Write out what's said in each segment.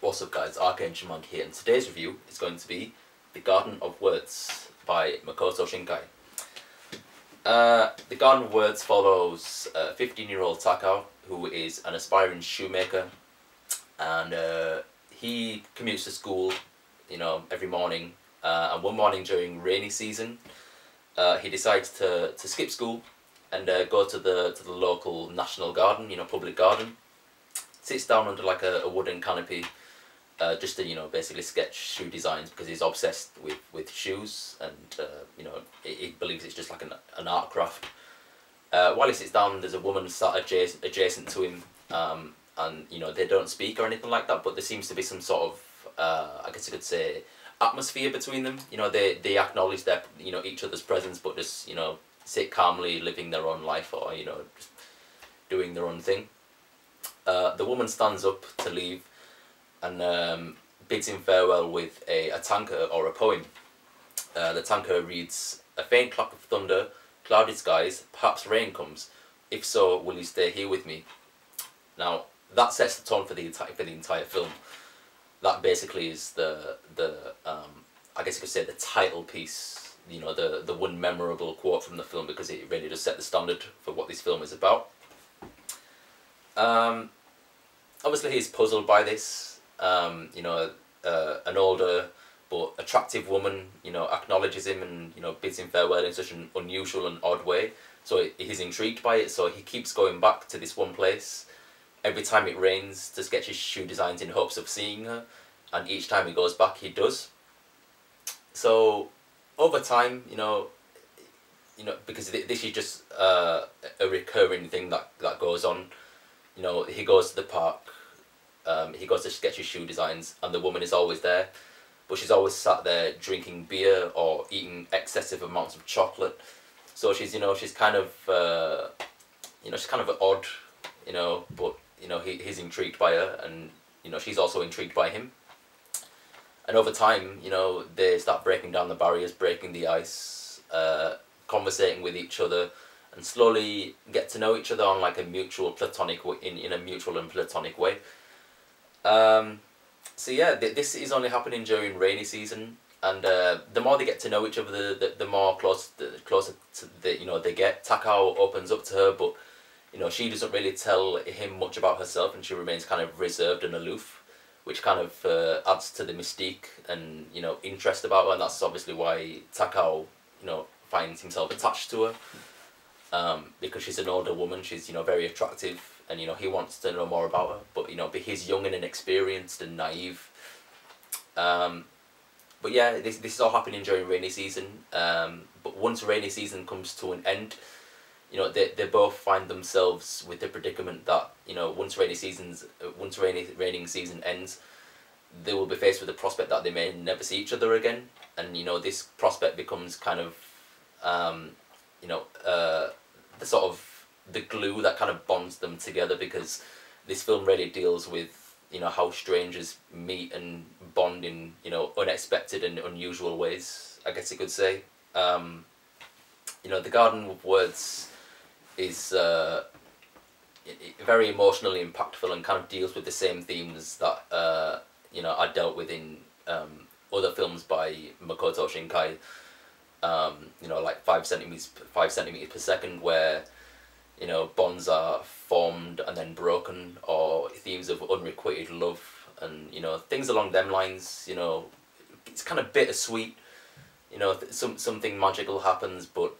What's up guys, ArchAngel Manga here, and today's review is going to be The Garden of Words by Makoto Shinkai. The Garden of Words follows 15-year-old Takao, who is an aspiring shoemaker, and he commutes to school, every morning, and one morning during rainy season, he decides to skip school and go to the local national garden, public garden. Sits down under like a wooden canopy, just to basically sketch shoe designs because he's obsessed with shoes, and he believes it's just like an art craft. While he sits down, there's a woman sat adjacent to him, and they don't speak or anything like that, but there seems to be some sort of I guess you could say atmosphere between them. They acknowledge their each other's presence, but just sit calmly living their own life, or just doing their own thing. The woman stands up to leave and bids him farewell with a tanka or a poem. The tanka reads, "A faint clap of thunder, clouded skies, perhaps rain comes. If so, will you stay here with me?" Now that sets the tone for the entire film. That basically is the I guess you could say the title piece. The one memorable quote from the film, because it really does set the standard for what this film is about. Obviously he's puzzled by this. An older but attractive woman, acknowledges him and bids him farewell in such an unusual and odd way. So he's intrigued by it. So he keeps going back to this one place every time it rains to sketch his shoe designs in hopes of seeing her. And each time he goes back, he does. So over time, because this is just a recurring thing that goes on. He goes to the park, he goes to sketch his shoe designs, and the woman is always there, but she's always sat there drinking beer or eating excessive amounts of chocolate. So she's she's kind of she's kind of odd, but he's intrigued by her, and she's also intrigued by him. And over time, they start breaking down the barriers, breaking the ice, conversating with each other, and slowly get to know each other on like a mutual platonic in a mutual and platonic way. So yeah, this is only happening during rainy season, and the more they get to know each other, the more closer to they get. Takao opens up to her, but she doesn't really tell him much about herself, and she remains kind of reserved and aloof, which kind of adds to the mystique and interest about her, and that's obviously why Takao finds himself attached to her. Because she's an older woman, she's very attractive, and he wants to know more about her, but he's young and inexperienced and naive. But yeah, this is all happening during rainy season. But once rainy season comes to an end, they both find themselves with the predicament that once raining season ends, they will be faced with the prospect that they may never see each other again, and this prospect becomes kind of the sort of the glue that kind of bonds them together, because this film really deals with how strangers meet and bond in unexpected and unusual ways, I guess you could say. The Garden of Words is very emotionally impactful and kind of deals with the same themes that are dealt with in other films by Makoto Shinkai. Like 5 centimeters per second, where bonds are formed and then broken, or themes of unrequited love, and things along them lines. It's kind of bittersweet. Something magical happens, but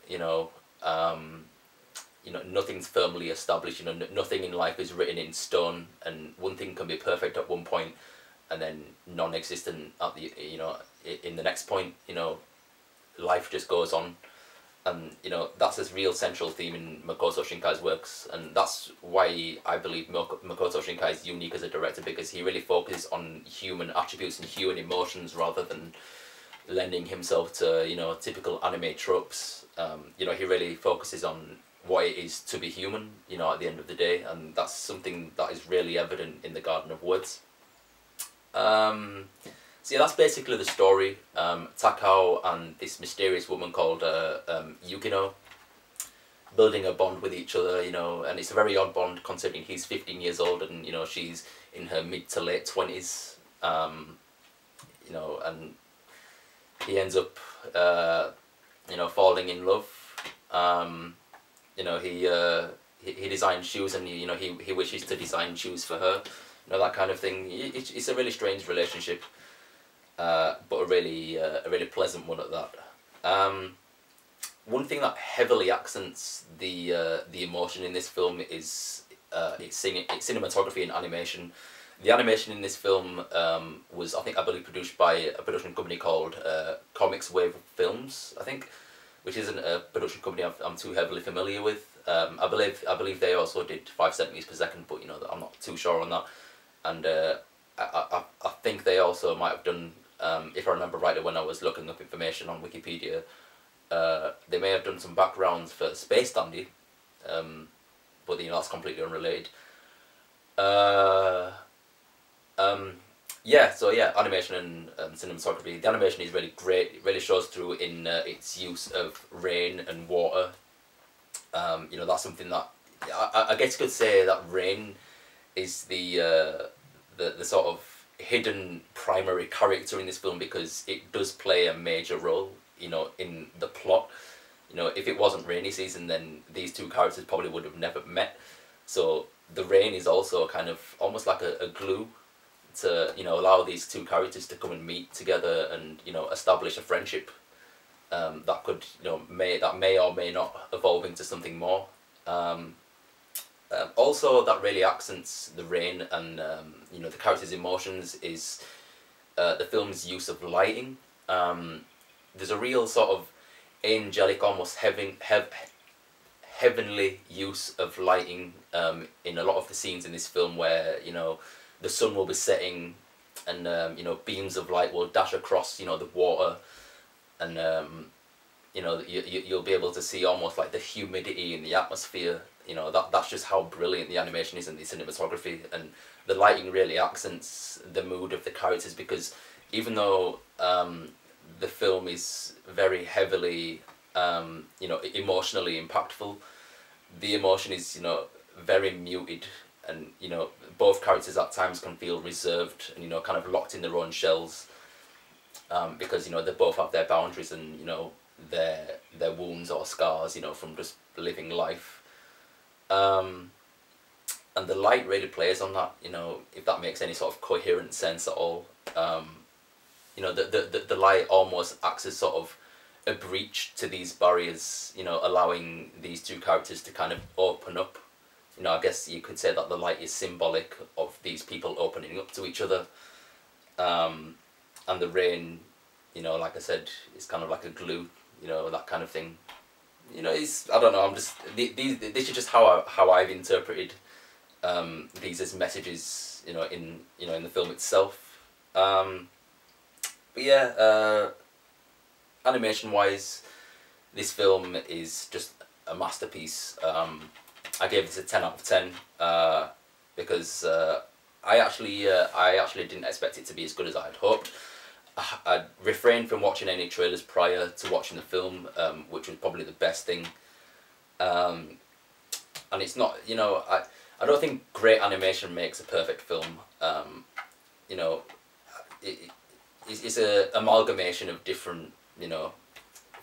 nothing's firmly established. Nothing in life is written in stone, and one thing can be perfect at one point and then non-existent at the in the next point. Life just goes on, and that's a real central theme in Makoto Shinkai's works, and that's why I believe Makoto Shinkai is unique as a director, because he really focuses on human attributes and human emotions rather than lending himself to typical anime tropes. He really focuses on what it is to be human, at the end of the day, and that's something that is really evident in The Garden of Words. So yeah, that's basically the story. Takao and this mysterious woman called Yukino building a bond with each other, and it's a very odd bond considering he's 15 years old and she's in her mid to late 20s. You know, and he ends up, you know, falling in love. You know, he designs shoes, and you know, he wishes to design shoes for her. You know, that kind of thing. It's a really strange relationship, but a really pleasant one at that. One thing that heavily accents the emotion in this film is its cinematography and animation. The animation in this film was, I believe, produced by a production company called Comics Wave Films, I think, which isn't a production company I'm too heavily familiar with. I believe they also did 5 centimeters per second, but you know, I'm not too sure on that. And I think they also might have done, if I remember rightly, when I was looking up information on Wikipedia, they may have done some backgrounds for Space Dandy, but you know, that's completely unrelated. Yeah, so yeah, animation and cinematography. The animation is really great. It really shows through in its use of rain and water. You know, that's something that I guess you could say that rain is the sort of hidden primary character in this film, because it does play a major role, you know, in the plot. You know, if it wasn't rainy season, then these two characters probably would have never met. So the rain is also kind of almost like a glue to, you know, allow these two characters to come and meet together and, you know, establish a friendship that could, you know, may or may not evolve into something more. Also, that really accents the rain and you know, the characters' emotions is the film's use of lighting. There's a real sort of angelic, almost heavenly use of lighting in a lot of the scenes in this film, where, you know, the sun will be setting and you know, beams of light will dash across, you know, the water, and you know, you'll be able to see almost like the humidity in the atmosphere. You know, that's just how brilliant the animation is and the cinematography, and the lighting really accents the mood of the characters, because even though the film is very heavily you know, emotionally impactful, the emotion is, you know, very muted, and you know, both characters at times can feel reserved and, you know, kind of locked in their own shells, because, you know, they both have their boundaries and, you know, their wounds or scars, you know, from just living life. And the light really plays on that, you know, if that makes any sort of coherent sense at all. You know, the light almost acts as sort of a breach to these barriers, you know, allowing these two characters to kind of open up. You know, I guess you could say that the light is symbolic of these people opening up to each other. And the rain, you know, like I said, is kind of like a glue, you know, that kind of thing. You know, it's, I don't know, I'm just, this is just how I've interpreted these as messages, you know, in the film itself. But yeah, animation wise, this film is just a masterpiece. I gave this a 10 out of 10 because I actually didn't expect it to be as good as I had hoped. I refrained from watching any trailers prior to watching the film, which was probably the best thing. And it's not, you know, I don't think great animation makes a perfect film. You know, it's a amalgamation of different, you know,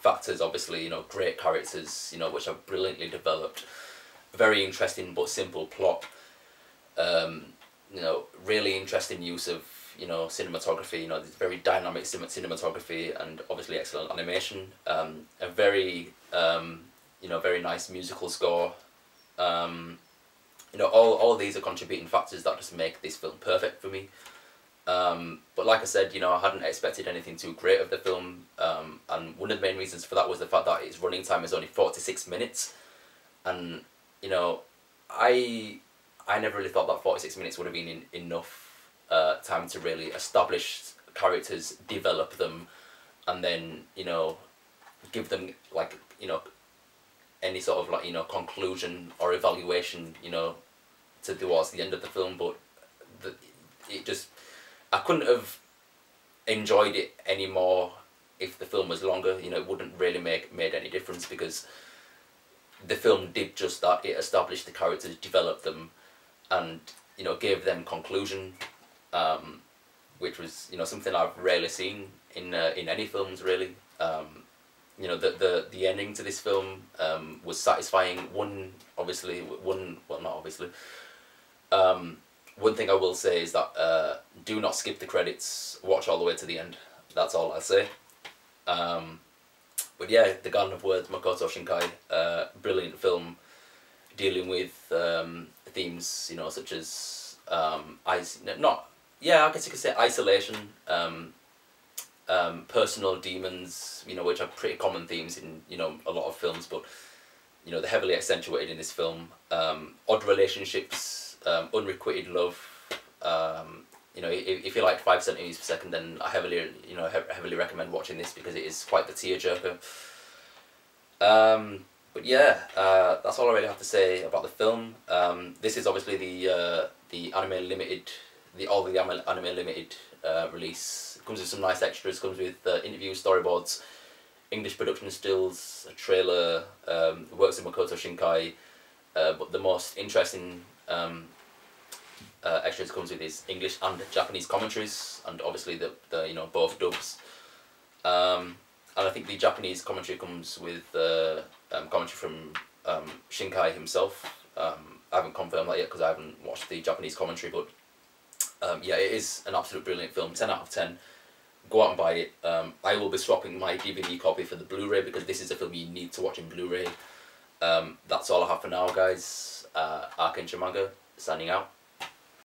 factors. Obviously, you know, great characters, you know, which are brilliantly developed, very interesting but simple plot, you know, really interesting use of, you know, cinematography, you know, this very dynamic cinematography, and obviously excellent animation, a very, you know, very nice musical score. You know, all these are contributing factors that just make this film perfect for me. But like I said, you know, I hadn't expected anything too great of the film, and one of the main reasons for that was the fact that its running time is only 46 minutes, and, you know, I never really thought that 46 minutes would have been enough time to really establish characters, develop them, and then, you know, give them, like, you know, any sort of, like, you know, conclusion or evaluation, you know, towards the end of the film. But it just, I couldn't have enjoyed it any more if the film was longer. You know, it wouldn't really made any difference, because the film did just that. It established the characters, developed them, and, you know, gave them conclusion. which was, you know, something I've rarely seen in any films really. You know, the ending to this film was satisfying. One thing I will say is that do not skip the credits. Watch all the way to the end. That's all I'll say. But yeah, The Garden of Words, Makoto Shinkai, brilliant film, dealing with themes, you know, such as I guess you could say isolation, personal demons, you know, which are pretty common themes in, you know, a lot of films, but, you know, they're heavily accentuated in this film. Odd relationships, unrequited love. You know, if you like 5 centimeters per second, then I heavily recommend watching this because it is quite the tearjerker. But yeah, that's all I really have to say about the film. This is obviously the Anime Limited, the Anime Limited release. It comes with some nice extras. Comes with interviews, storyboards, English production stills, a trailer. Works of Makoto Shinkai. But the most interesting extras comes with his English and Japanese commentaries, and obviously the you know, both dubs. And I think the Japanese commentary comes with commentary from Shinkai himself. I haven't confirmed that yet because I haven't watched the Japanese commentary, but yeah, it is an absolute brilliant film. 10 out of 10. Go out and buy it. I will be swapping my DVD copy for the Blu-ray because this is a film you need to watch in Blu-ray. That's all I have for now, guys. ArchAngel Manga, signing out.